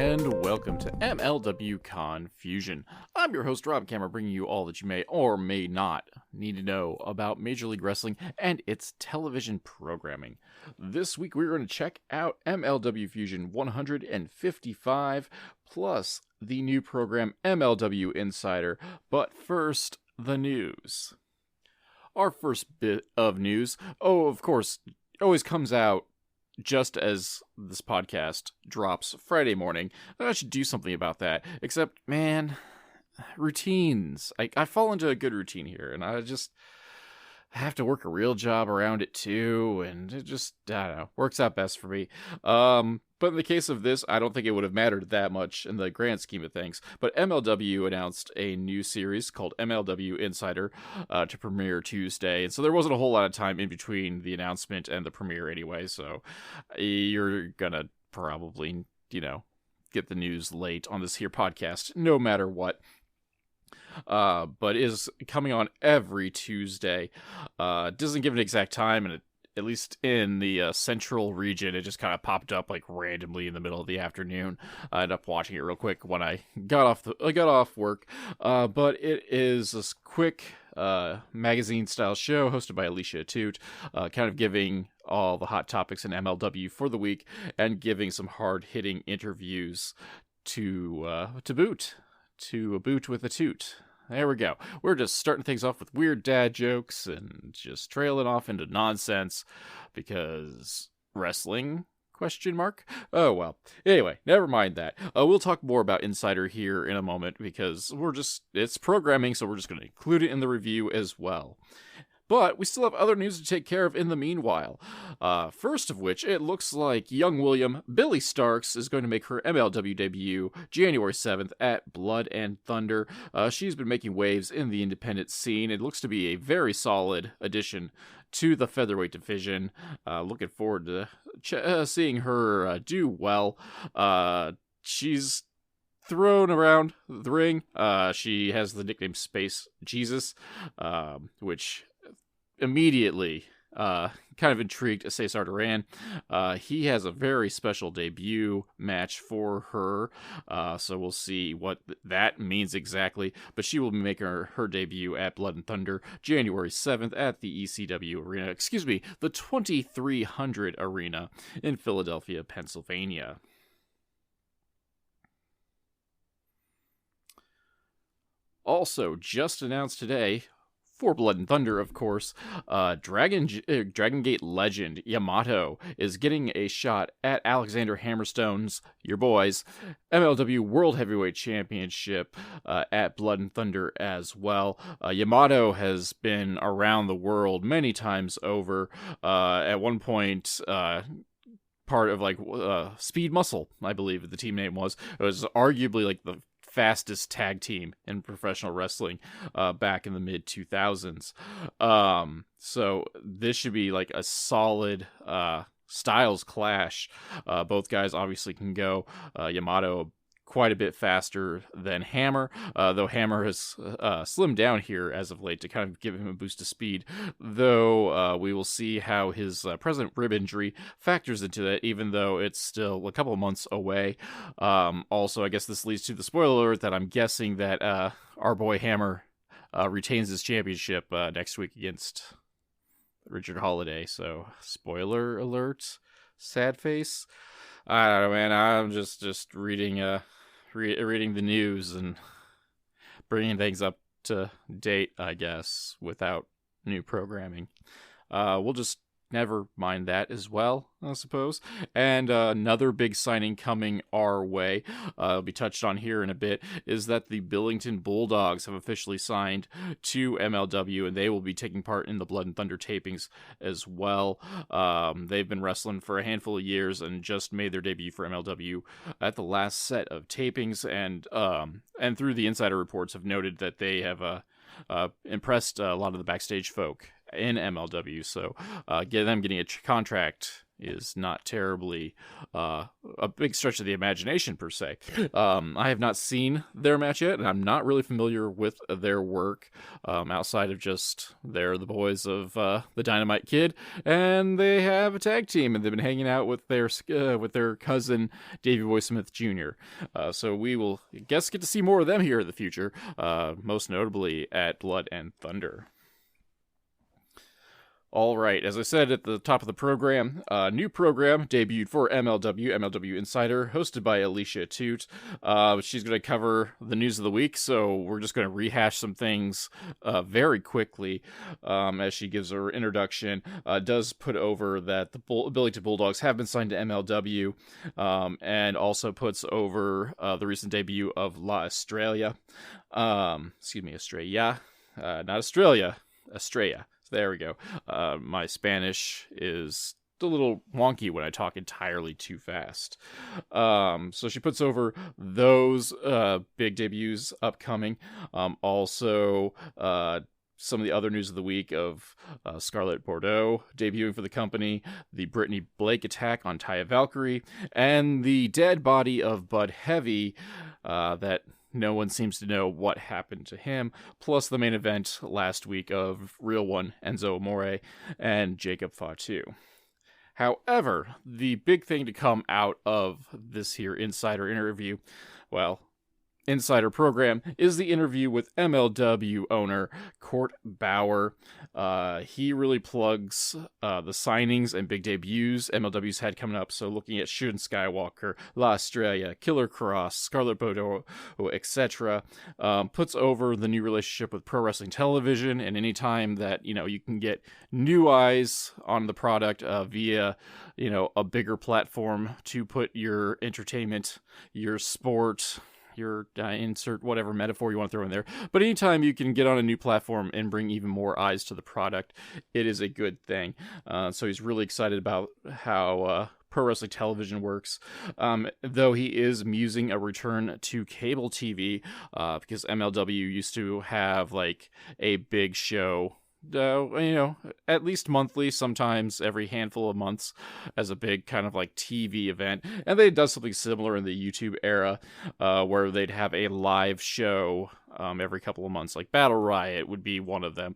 and welcome to MLW Con-Fusion. I'm your host, Rob Cameron, bringing you all that you may or may not need to know about Major League Wrestling and its television programming. This week, we're going to check out MLW Fusion 155, plus the new program MLW Insider. But first, the news. Our first bit of news, of course, always comes out just as this podcast drops Friday morning. I should do something about that. Except, man, routines. I fall into a good routine here, and I just have to work a real job around it too, and it just, I don't know, works out best for me. But in the case of this, I don't think it would have mattered that much in the grand scheme of things. But MLW announced a new series called MLW Insider to premiere Tuesday, and so there wasn't a whole lot of time in between the announcement and the premiere anyway, so you're gonna probably, get the news late on this here podcast, no matter what. But is coming on every Tuesday. Doesn't give an exact time, and at least in the central region, it just kind of popped up like randomly in the middle of the afternoon. I ended up watching it real quick when I got off work. But it is this quick magazine style show hosted by Alicia Toot, kind of giving all the hot topics in MLW for the week and giving some hard hitting interviews to boot with a toot. There we go. We're just starting things off with weird dad jokes and just trailing off into nonsense because wrestling? ? Oh, well. Anyway, never mind that. We'll talk more about Insider here in a moment because it's programming, so we're just going to include it in the review as well. But we still have other news to take care of in the meanwhile. First of which, it looks like young William, Billy Starks, is going to make her MLW debut January 7th at Blood and Thunder. She's been making waves in the independent scene. It looks to be a very solid addition to the featherweight division. Looking forward to seeing her do well. She's thrown around the ring. She has the nickname Space Jesus, which immediately kind of intrigued Cesar Duran. He has a very special debut match for her, so we'll see what that means exactly, but she will be making her debut at Blood and Thunder January 7th at the ECW Arena, the 2300 Arena in Philadelphia, Pennsylvania. Also, just announced today, for Blood and Thunder, of course, Dragon Gate legend Yamato is getting a shot at Alexander Hammerstone's, your boys, MLW World Heavyweight Championship at Blood and Thunder as well. Yamato has been around the world many times over. At one point, part of Speed Muscle, I believe the team name was. It was arguably the fastest tag team in professional wrestling back in the mid 2000s. So this should be a solid styles clash. Both guys obviously can go. Yamato quite a bit faster than Hammer, though Hammer has slimmed down here as of late to kind of give him a boost of speed, though we will see how his present rib injury factors into that, even though it's still a couple of months away. Also, I guess this leads to the spoiler alert that I'm guessing that our boy Hammer retains his championship next week against Richard Holiday, so spoiler alert, sad face. I don't know, man. I'm just reading reading the news and bringing things up to date, I guess, without new programming. We'll just never mind that as well, I suppose. And another big signing coming our way, will be touched on here in a bit, is that the Billington Bulldogs have officially signed to MLW, and they will be taking part in the Blood and Thunder tapings as well. They've been wrestling for a handful of years and just made their debut for MLW at the last set of tapings, and through the insider reports have noted that they have impressed a lot of the backstage folk in MLW, so getting a contract is not terribly a big stretch of the imagination, per se. I have not seen their match yet, and I'm not really familiar with their work outside of just they're the boys of the Dynamite Kid, and they have a tag team, and they've been hanging out with their cousin Davey Boy Smith Jr. So we will, I guess, get to see more of them here in the future, most notably at Blood and Thunder. All right, as I said at the top of the program, a new program debuted for MLW Insider, hosted by Alicia Toot. She's going to cover the news of the week, so we're just going to rehash some things very quickly as she gives her introduction. Does put over that the Ability Bulldogs have been signed to MLW, and also puts over the recent debut of La Estrella. Estrella, not Australia, Estrella. There we go. My Spanish is a little wonky when I talk entirely too fast. So she puts over those big debuts upcoming. Also, some of the other news of the week of Scarlett Bordeaux debuting for the company, the Brittany Blake attack on Taya Valkyrie, and the dead body of Bud Heavy that no one seems to know what happened to him, plus the main event last week of Real One, Enzo Amore, and Jacob Fatu. However, the big thing to come out of this here Insider interview, well, Insider program, is the interview with MLW owner Court Bauer. He really plugs the signings and big debuts MLW's had coming up. So looking at Shun Skywalker, La Estrella, Killer Kross, Scarlett Bordeaux, etc. Puts over the new relationship with Pro Wrestling Television, and any time that you can get new eyes on the product via a bigger platform to put your entertainment, your sport, your insert whatever metaphor you want to throw in there. But anytime you can get on a new platform and bring even more eyes to the product, it is a good thing. So he's really excited about how Pro Wrestling Television works, though he is musing a return to cable TV because MLW used to have like a big show at least monthly, sometimes every handful of months, as a big kind of like TV event. And they did something similar in the YouTube era, where they'd have a live show every couple of months, like Battle Riot would be one of them,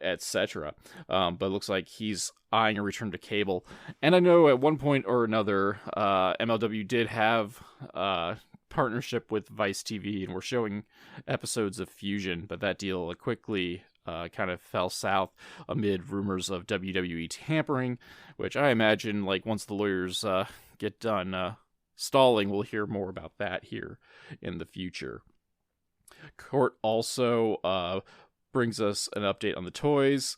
etc. But it looks like he's eyeing a return to cable. And I know at one point or another, MLW did have partnership with Vice TV and were showing episodes of Fusion, but that deal quickly kind of fell south amid rumors of WWE tampering, which I imagine, like, once the lawyers get done stalling, we'll hear more about that here in the future. Court also brings us an update on the toys.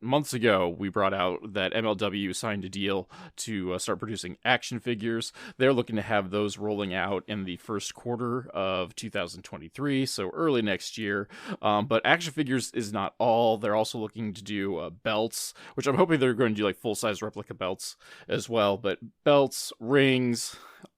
Months ago, we brought out that MLW signed a deal to start producing action figures. They're looking to have those rolling out in the first quarter of 2023, so early next year. But action figures is not all. They're also looking to do belts, which I'm hoping they're going to do like full-size replica belts as well. But belts, rings,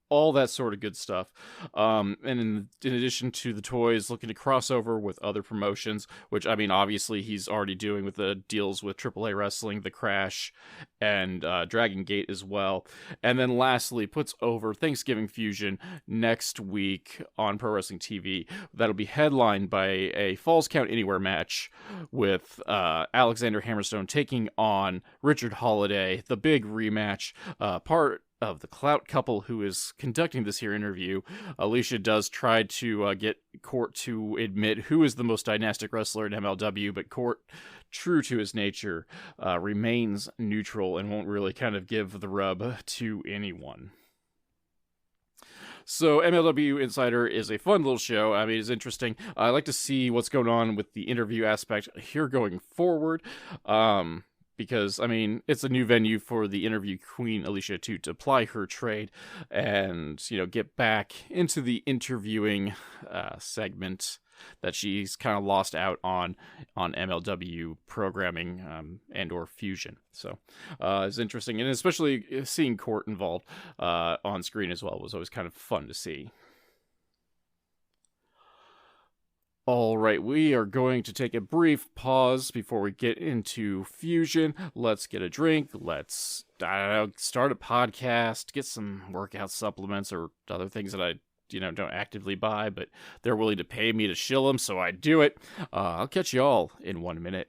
all that sort of good stuff. And in addition to the toys, looking to cross over with other promotions, which, I mean, obviously he's already doing with the deals with AAA Wrestling, The Crash, and Dragon Gate as well. And then lastly, puts over Thanksgiving Fusion next week on Pro Wrestling TV. That'll be headlined by a Falls Count Anywhere match with Alexander Hammerstone taking on Richard Holiday, the big rematch, part of the Clout couple who is conducting this here interview. Alicia does try to get Court to admit who is the most dynastic wrestler in MLW, but Court, true to his nature, remains neutral and won't really kind of give the rub to anyone. So MLW Insider is a fun little show. I mean, it's interesting. I like to see what's going on with the interview aspect here going forward. Because, I mean, it's a new venue for the interview queen, Alicia, to apply her trade and, get back into the interviewing segment that she's kind of lost out on MLW programming and or Fusion. So it's interesting. And especially seeing Court involved on screen as well was always kind of fun to see. All right, we are going to take a brief pause before we get into Fusion. Let's get a drink. Let's start a podcast, get some workout supplements or other things that I don't actively buy, but they're willing to pay me to shill them, so I do it. I'll catch you all in 1 minute.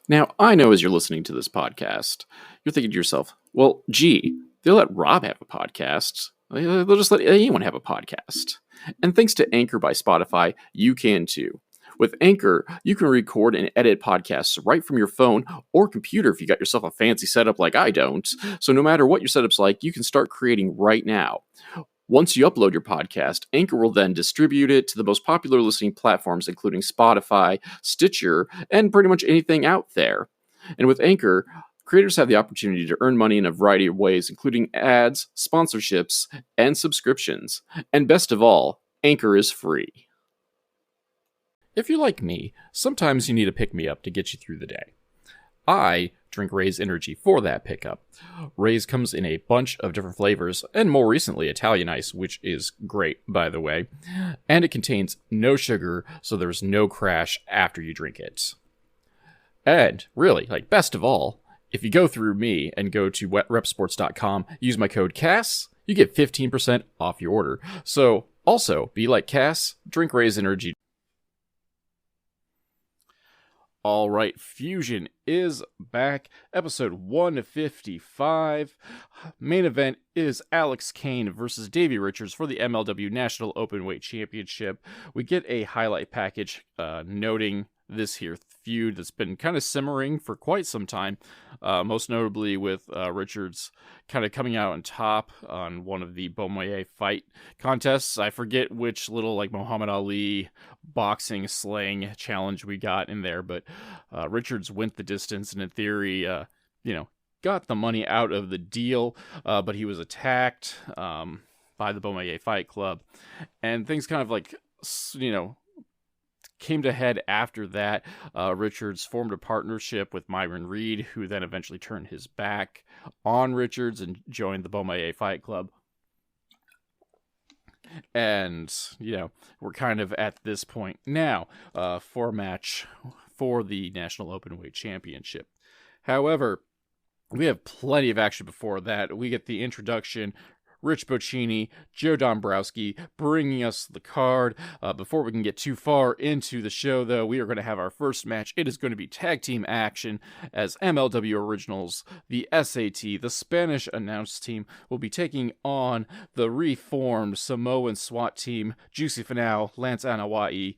Now, I know as you're listening to this podcast, you're thinking to yourself, well, gee, they'll let Rob have a podcast. They'll just let anyone have a podcast. And thanks to Anchor by Spotify, you can too. With Anchor, you can record and edit podcasts right from your phone or computer if you got yourself a fancy setup like I don't. So no matter what your setup's like, you can start creating right now. Once you upload your podcast, Anchor will then distribute it to the most popular listening platforms, including Spotify, Stitcher, and pretty much anything out there. And with Anchor, creators have the opportunity to earn money in a variety of ways, including ads, sponsorships, and subscriptions. And best of all, Anchor is free. If you're like me, sometimes you need a pick-me-up to get you through the day. I drink Ray's Energy for that pickup. Ray's comes in a bunch of different flavors, and more recently Italian Ice, which is great, by the way. And it contains no sugar, so there's no crash after you drink it. And really, best of all, if you go through me and go to wetrepsports.com, use my code CASS, you get 15% off your order. So, also, be like Cass, drink Ray's Energy. All right, Fusion is back. Episode 155. Main event is Alex Kane versus Davey Richards for the MLW National Openweight Championship. We get a highlight package noting this here feud that's been kind of simmering for quite some time, most notably with Richards kind of coming out on top on one of the Beaumoyer fight contests. I forget which little Muhammad Ali boxing slang challenge we got in there, but Richards went the distance and in theory, got the money out of the deal, but he was attacked by the Beaumoyer Fight Club, and things kind of came to head after that. Richards formed a partnership with Myron Reed, who then eventually turned his back on Richards and joined the Beaumoyer Fight Club. And, we're kind of at this point now for a match for the National Openweight Championship. However, we have plenty of action before that. We get the introduction, Rich Bocchini, Joe Dombrowski bringing us the card. Before we can get too far into the show, though, we are going to have our first match. It is going to be tag team action as MLW Originals, the SAT, the Spanish announced team, will be taking on the reformed Samoan SWAT team, Juicy Finau, Lance Anoa'i.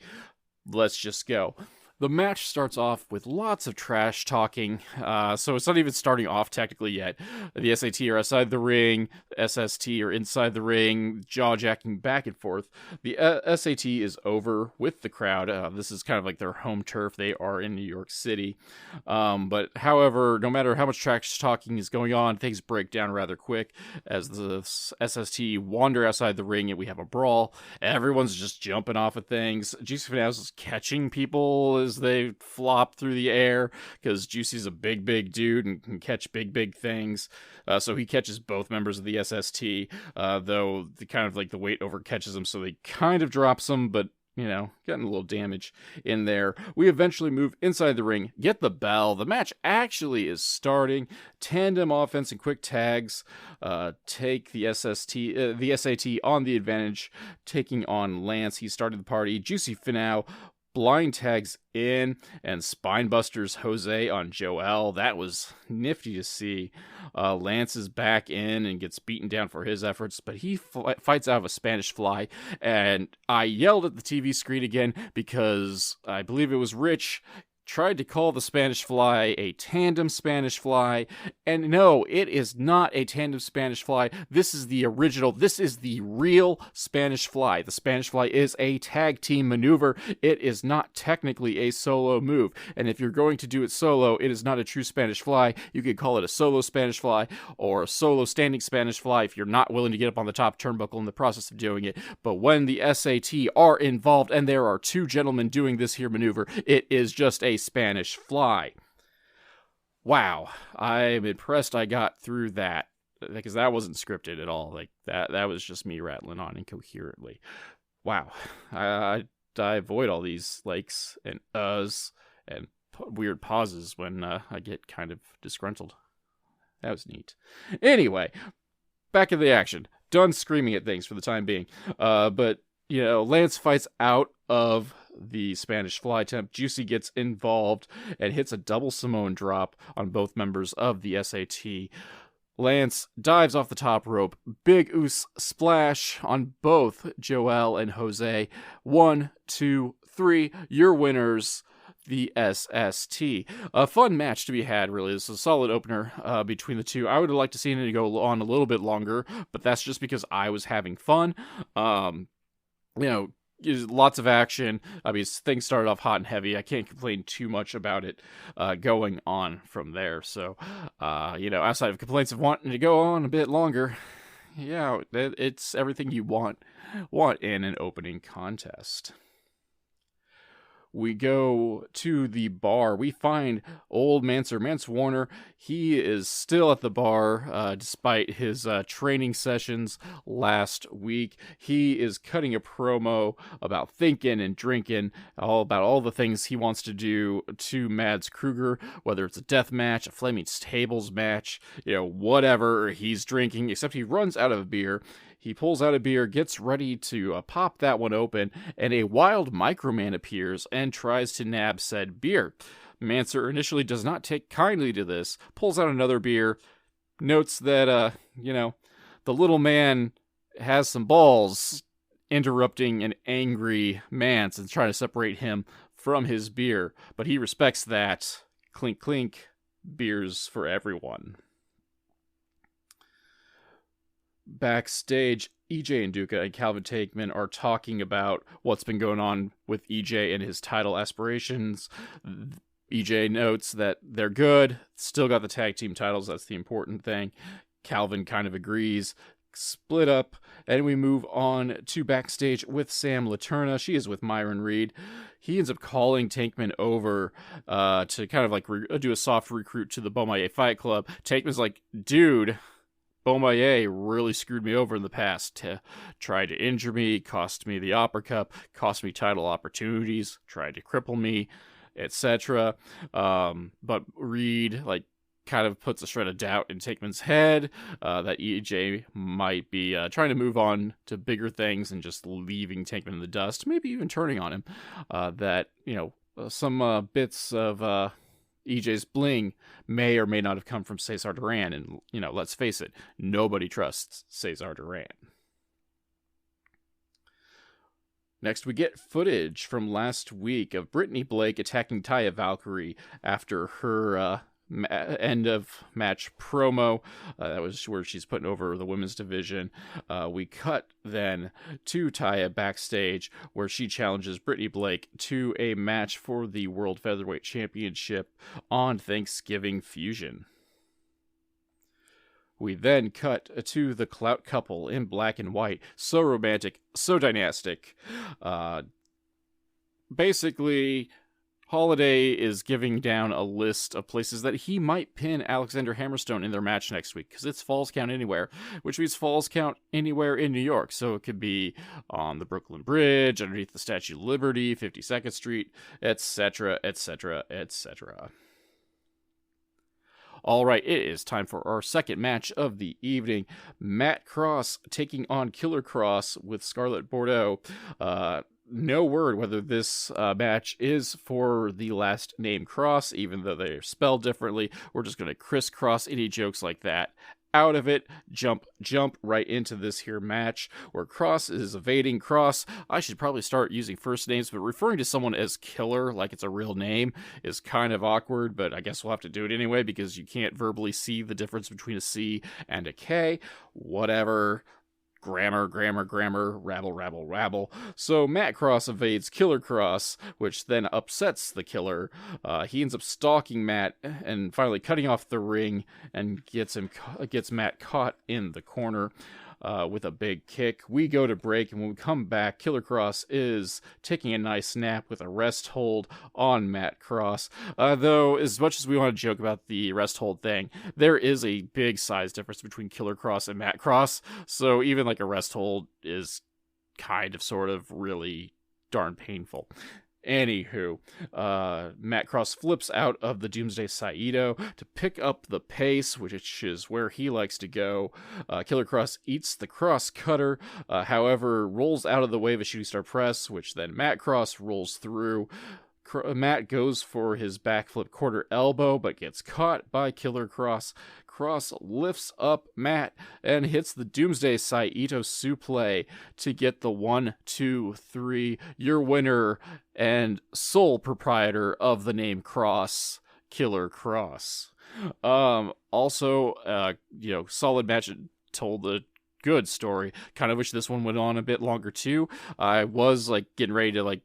Let's just go. The match starts off with lots of trash talking, so it's not even starting off technically yet. The SAT are outside the ring, SST are inside the ring, jaw-jacking back and forth. The SAT is over with the crowd. This is kind of like their home turf. They are in New York City. But however, no matter how much trash talking is going on, things break down rather quick as the SST wander outside the ring and we have a brawl. Everyone's just jumping off of things. Juicy Finau is catching people as they flop through the air because Juicy's a big dude and can catch big things. So he catches both members of the SST, though the weight over catches them, so they kind of drops them, but getting a little damage in there. We eventually move inside the ring, get the bell. The match actually is starting. Tandem offense and quick tags take the SAT on the advantage, taking on Lance. He started the party. Juicy Finau blind tags in and spinebusters Jose on Joel. That was nifty to see. Lance is back in and gets beaten down for his efforts, but he fights out of a Spanish fly. And I yelled at the TV screen again because I believe it was Rich tried to call the Spanish fly a tandem Spanish fly, and no, it is not a tandem Spanish fly. This is the original. This is the real Spanish fly. The Spanish fly is a tag team maneuver. It is not technically a solo move, and if you're going to do it solo, it is not a true Spanish fly. You could call it a solo Spanish fly or a solo standing Spanish fly if you're not willing to get up on the top turnbuckle in the process of doing it. But when the SAT are involved and there are two gentlemen doing this here maneuver, it is just a Spanish fly. Wow, I'm impressed I got through that, because that wasn't scripted at all. That was just me rattling on incoherently. Wow. I avoid all these likes and and weird pauses when I get kind of disgruntled. That was neat. Anyway, back in the action. Done screaming at things for the time being. But, Lance fights out of the Spanish fly temp. Juicy gets involved and hits a double Samoan drop on both members of the SAT. Lance dives off the top rope. Big Oos splash on both Joel and Jose. 1, 2, 3. Your winners, the SST. A fun match to be had, really. This is a solid opener between the two. I would have liked to see it go on a little bit longer, but that's just because I was having fun. Lots of action. I mean, things started off hot and heavy. I can't complain too much about it going on from there. So, outside of complaints of wanting to go on a bit longer, yeah, it's everything you want in an opening contest. We go to the bar. We find old Mance Warner. He is still at the bar despite his training sessions last week. He is cutting a promo about thinking and drinking, about all the things he wants to do to Mads Kruger, whether it's a death match, a Flaming Tables match, whatever he's drinking, except he runs out of beer. He pulls out a beer, gets ready to pop that one open, and a wild Microman appears and tries to nab said beer. Manser initially does not take kindly to this, pulls out another beer, notes that, the little man has some balls, interrupting an angry Mance and trying to separate him from his beer, but he respects that. Clink, clink, beers for everyone. Backstage, EJ and Duca and Calvin Takeman are talking about what's been going on with EJ and his title aspirations. EJ notes that they're good, still got the tag team titles, that's the important thing. Calvin kind of agrees. Split up, and we move on to backstage with Sam Laterna. She is with Myron Reed. He ends up calling Tankman over to kind of like do a soft recruit to the Beaumaye Fight Club. Tankman's like, dude, Beaumaye really screwed me over in the past. Tried to injure me, cost me the Opera Cup, cost me title opportunities, tried to cripple me, etc. But Reed, kind of puts a shred of doubt in Takeman's head that EJ might be trying to move on to bigger things and just leaving Tankman in the dust, maybe even turning on him. Some bits of EJ's bling may or may not have come from Cesar Duran, and, let's face it, nobody trusts Cesar Duran. Next, we get footage from last week of Brittany Blake attacking Taya Valkyrie after her end of match promo. That was where she's putting over the women's division. We cut then to Taya backstage, where she challenges Brittany Blake to a match for the World Featherweight Championship on Thanksgiving Fusion. We then cut to the Clout couple in black and white. So romantic, so dynastic. Basically, Holiday is giving down a list of places that he might pin Alexander Hammerstone in their match next week, because it's Falls Count Anywhere, which means Falls Count Anywhere in New York. So it could be on the Brooklyn Bridge, underneath the Statue of Liberty, 52nd Street, etc., etc., etc. All right, it is time for our second match of the evening. Matt Kross taking on Killer Kross with Scarlett Bordeaux. No word whether this match is for the last name Kross, even though they're spelled differently. We're just going to crisscross any jokes like that out of it. Jump right into this here match where Kross is evading Kross. I should probably start using first names, but referring to someone as Killer like it's a real name is kind of awkward, but I guess we'll have to do it anyway because you can't verbally see the difference between a C and a K. Whatever. Grammar, rabble. So Matt Kross evades Killer Kross, which then upsets the Killer. He ends up stalking Matt and finally cutting off the ring and gets Matt caught in the corner with a big kick. We go to break, and when we come back, Killer Kross is taking a nice nap with a rest hold on Matt Kross. Though, as much as we want to joke about the rest hold thing, there is a big size difference between Killer Kross and Matt Kross, so even like a rest hold is kind of, sort of, really darn painful. Anywho, Matt Kross flips out of the Doomsday Saito to pick up the pace, which is where he likes to go. Killer Kross eats the cross cutter, however, rolls out of the way of a shooting star press, which then Matt Kross rolls through. Matt goes for his backflip quarter elbow, but gets caught by Killer Kross. Kross lifts up Matt and hits the Doomsday Saito suplex to get the 1, 2, 3. Your winner and sole proprietor of the name Kross, Killer Kross. Also, solid match. Told a good story. Kind of wish this one went on a bit longer too. I was getting ready to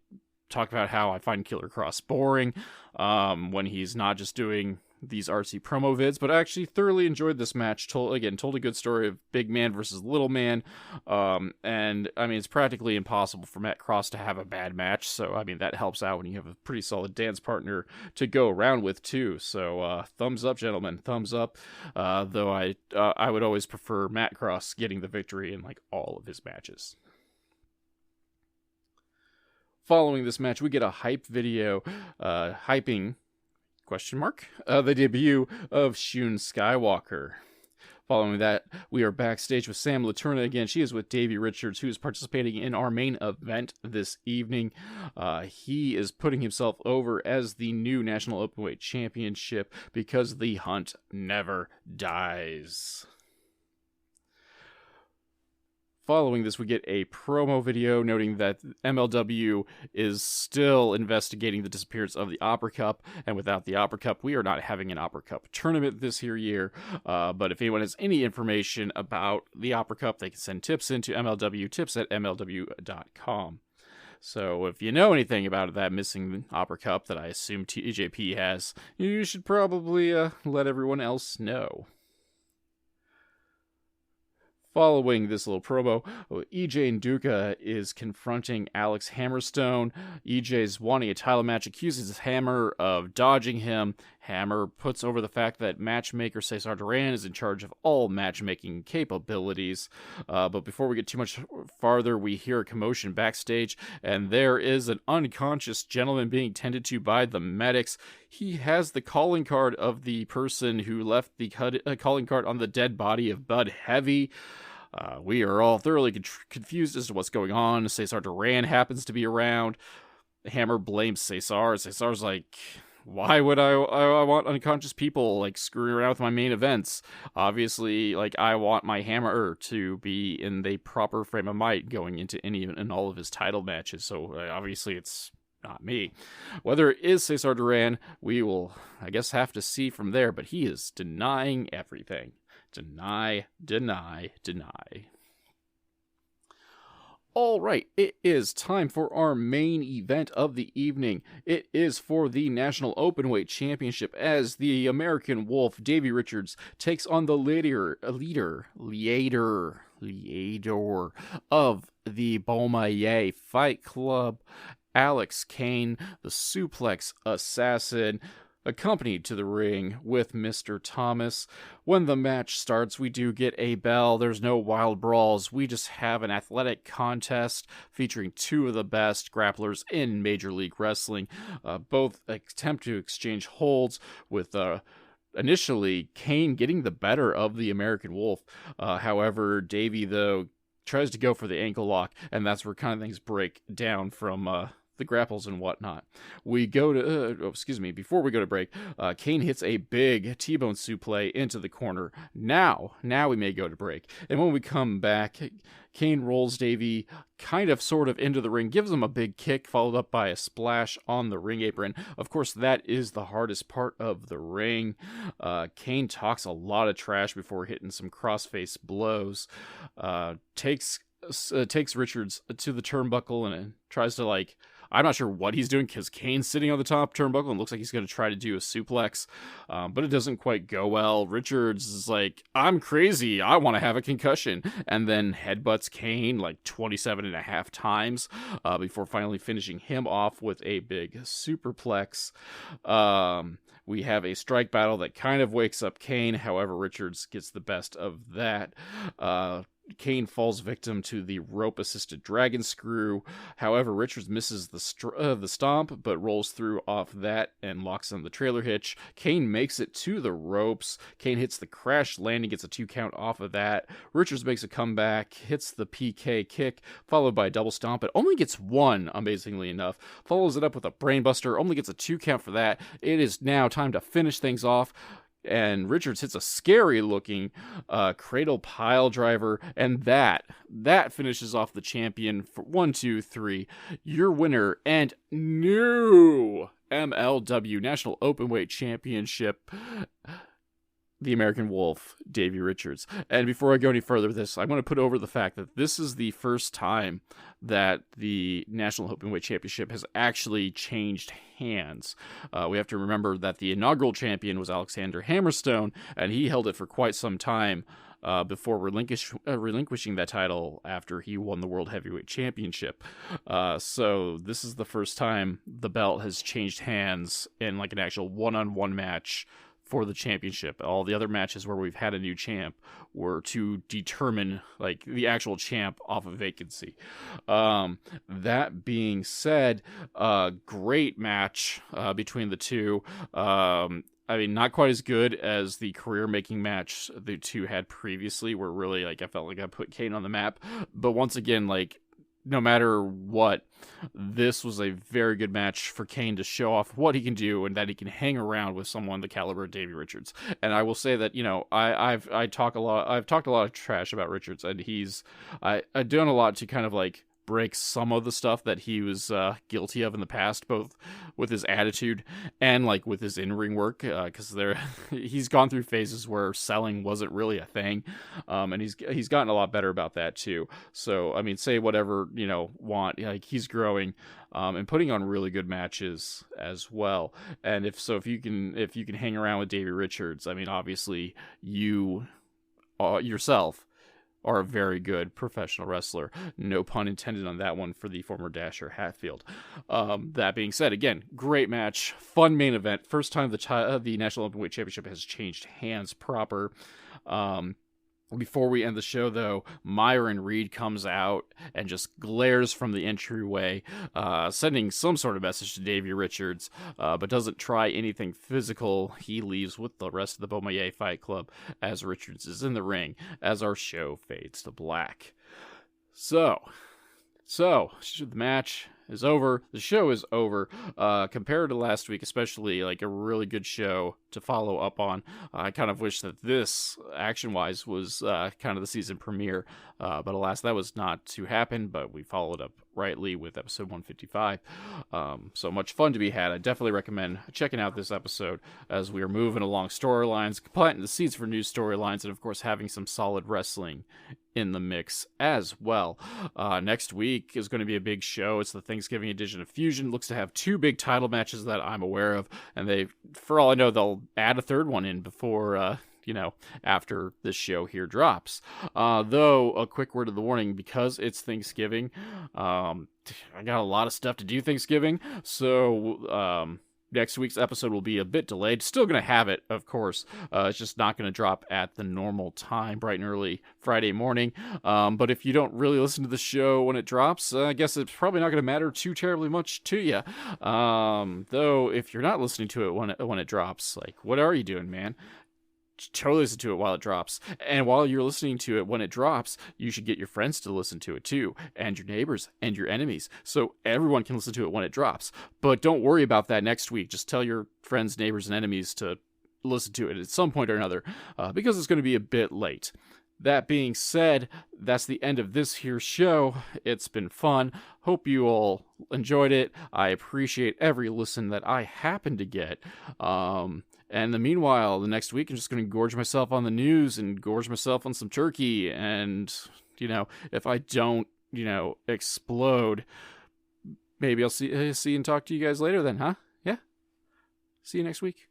talk about how I find Killer Kross boring when he's not just doing these artsy promo vids, but I actually thoroughly enjoyed this match. Told a good story of big man versus little man, and I mean, it's practically impossible for Matt Kross to have a bad match, so I mean, that helps out when you have a pretty solid dance partner to go around with too. So thumbs up, gentlemen, thumbs up. Though I would always prefer Matt Kross getting the victory in all of his matches. Following this match, we get a hype video hyping the debut of Shun Skywalker. Following that, we are backstage with Sam Laturna again. She is with Davey Richards, who is participating in our main event this evening. He is putting himself over as the new National Openweight Championship because the hunt never dies. Following this, we get a promo video noting that MLW is still investigating the disappearance of the Opera Cup, and without the Opera Cup, we are not having an Opera Cup tournament this year. But if anyone has any information about the Opera Cup, they can send tips into MLW, tips@mlw.com. So if you know anything about that missing Opera Cup that I assume TJP has, you should probably let everyone else know. Following this little promo, EJ Nduka is confronting Alex Hammerstone. EJ's wanting a title match, accuses Hammer of dodging him. Hammer puts over the fact that matchmaker Cesar Duran is in charge of all matchmaking capabilities. But before we get too much farther, we hear a commotion backstage, and there is an unconscious gentleman being tended to by the medics. He has the calling card of the person who left the calling card on the dead body of Bud Heavy. We are all thoroughly confused as to what's going on. Cesar Duran happens to be around. Hammer blames Cesar. Cesar's like, why would I want unconscious people screwing around with my main events? Obviously, I want my Hammer to be in the proper frame of mind going into any and all of his title matches. So obviously it's not me. Whether it is Cesar Duran, we will, I guess, have to see from there, but he is denying everything. Deny. All right, it is time for our main event of the evening. It is for the National Openweight Championship as the American Wolf, Davey Richards, takes on the leader of the Beaumaye Fight Club, Alex Kane, the Suplex Assassin, accompanied to the ring with Mr. Thomas. When the match starts, we do get a bell. There's no wild brawls. We just have an athletic contest featuring two of the best grapplers in Major League Wrestling. Both attempt to exchange holds with initially Kane getting the better of the American Wolf. However, Davey, though, tries to go for the ankle lock, and that's where kind of things break down from the grapples and whatnot. We go to, before we go to break, Kane hits a big T-bone suplex into the corner. Now we may go to break. And when we come back, Kane rolls Davey sort of into the ring, gives him a big kick, followed up by a splash on the ring apron. Of course, that is the hardest part of the ring. Kane talks a lot of trash before hitting some crossface blows. Takes Richards to the turnbuckle and tries to I'm not sure what he's doing because Kane's sitting on the top turnbuckle and looks like he's going to try to do a suplex, but it doesn't quite go well. Richards is like, I'm crazy, I want to have a concussion, and then headbutts Kane 27.5 times before finally finishing him off with a big superplex. We have a strike battle that kind of wakes up Kane. However, Richards gets the best of that. Kane falls victim to the rope-assisted dragon screw. However, Richards misses the stomp, but rolls through off that and locks on the trailer hitch. Kane makes it to the ropes. Kane hits the crash landing, gets a 2 count off of that. Richards makes a comeback, hits the PK kick, followed by a double stomp, but only gets 1, amazingly enough. Follows it up with a brainbuster, only gets a 2 count for that. It is now time to finish things off. And Richards hits a scary-looking cradle pile driver, and that finishes off the champion for 1, 2, 3. Your winner and new MLW National Openweight Championship, the American Wolf, Davey Richards. And before I go any further with this, I want to put over the fact that this is the first time that the National Openweight Championship has actually changed hands. We have to remember that the inaugural champion was Alexander Hammerstone, and he held it for quite some time before relinquishing that title after he won the World Heavyweight Championship. So this is the first time the belt has changed hands in like an actual one-on-one match for the championship. All the other matches where we've had a new champ were to determine like the actual champ off of vacancy. That being said, great match between the two. I mean, not quite as good as the career-making match the two had previously, where really, like, I felt like I put Kane on the map. But once again, like, no matter what, this was a very good match for Kane to show off what he can do and that he can hang around with someone the caliber of Davey Richards. And I will say that, you know, I've talked a lot of trash about Richards, and I've done a lot to kind of like break some of the stuff that he was guilty of in the past, both with his attitude and like with his in-ring work, because he's gone through phases where selling wasn't really a thing, and he's gotten a lot better about that too. So I mean, say whatever want, like he's growing and putting on really good matches as well. And if you can hang around with Davey Richards, I mean, obviously you yourself are a very good professional wrestler. No pun intended on that one for the former Dasher Hatfield. That being said, again, great match, fun main event. First time the National Openweight Championship has changed hands proper. Before we end the show, though, Myron Reed comes out and just glares from the entryway, sending some sort of message to Davey Richards, but doesn't try anything physical. He leaves with the rest of the Beaumont Fight Club as Richards is in the ring as our show fades to black. So the match is over. The show is over. Compared to last week, especially, like a really good show to follow up on. I kind of wish that this, action-wise, was kind of the season premiere. But alas, that was not to happen, but we followed up rightly with episode 155. So much fun to be had. I definitely recommend checking out this episode as we are moving along storylines, planting the seeds for new storylines, and of course having some solid wrestling in the mix as well. Next week is going to be a big show. It's the Thanksgiving edition of Fusion. Looks to have 2 big title matches that I'm aware of, and for all I know, they'll add a third one in before after this show here drops. Though, a quick word of the warning, because it's Thanksgiving, I got a lot of stuff to do Thanksgiving, so next week's episode will be a bit delayed. Still going to have it, of course. It's just not going to drop at the normal time, bright and early Friday morning. But if you don't really listen to the show when it drops, I guess it's probably not going to matter too terribly much to you. Though, if you're not listening to it when it drops, like, what are you doing, man? Totally listen to it while it drops. And while you're listening to it when it drops, you should get your friends to listen to it too, and your neighbors and your enemies, so everyone can listen to it when it drops. But don't worry about that next week. Just tell your friends, neighbors, and enemies to listen to it at some point or another, because it's going to be a bit late. That being said, that's the end of this here show. It's been fun. Hope you all enjoyed it. I appreciate every listen that I happen to get. And the meanwhile, the next week, I'm just going to gorge myself on the news and gorge myself on some turkey. And, if I don't, explode, maybe I'll see and talk to you guys later then, huh? Yeah? See you next week.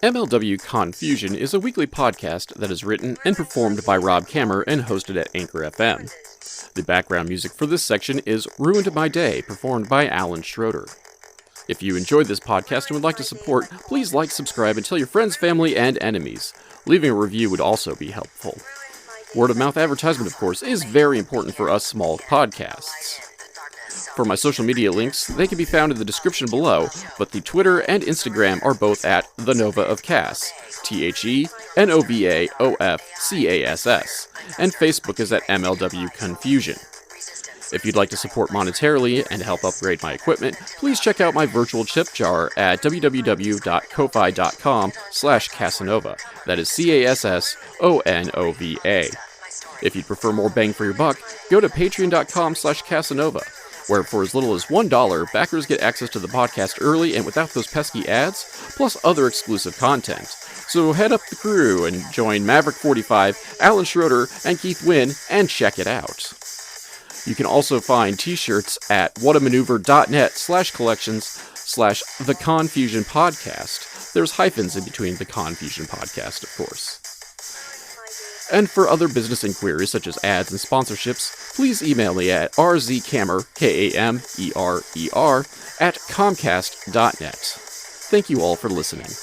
MLW Con-Fusion is a weekly podcast that is written and performed by Rob Kammer and hosted at Anchor FM. The background music for this section is Ruined My Day, performed by Alan Schroeder. If you enjoyed this podcast and would like to support, please like, subscribe, and tell your friends, family, and enemies. Leaving a review would also be helpful. Word-of-mouth advertisement, of course, is very important for us small podcasts. For my social media links, they can be found in the description below, but the Twitter and Instagram are both at The Nova of Cass, TheNovaofCass, and Facebook is at MLW Con-Fusion. If you'd like to support monetarily and help upgrade my equipment, please check out my virtual tip jar at www.ko-fi.com/Casanova. That is CASSONOVA. If you'd prefer more bang for your buck, go to patreon.com/Casanova, where for as little as $1, backers get access to the podcast early and without those pesky ads, plus other exclusive content. So head up the crew and join Maverick45, Alan Schroeder, and Keith Wynn, and check it out. You can also find t-shirts at whatamaneuver.net/collections/The Con-Fusion Podcast. There's hyphens in between the Con-Fusion Podcast, of course. And for other business inquiries such as ads and sponsorships, please email me at rzkamer, Kamer, @comcast.net. Thank you all for listening.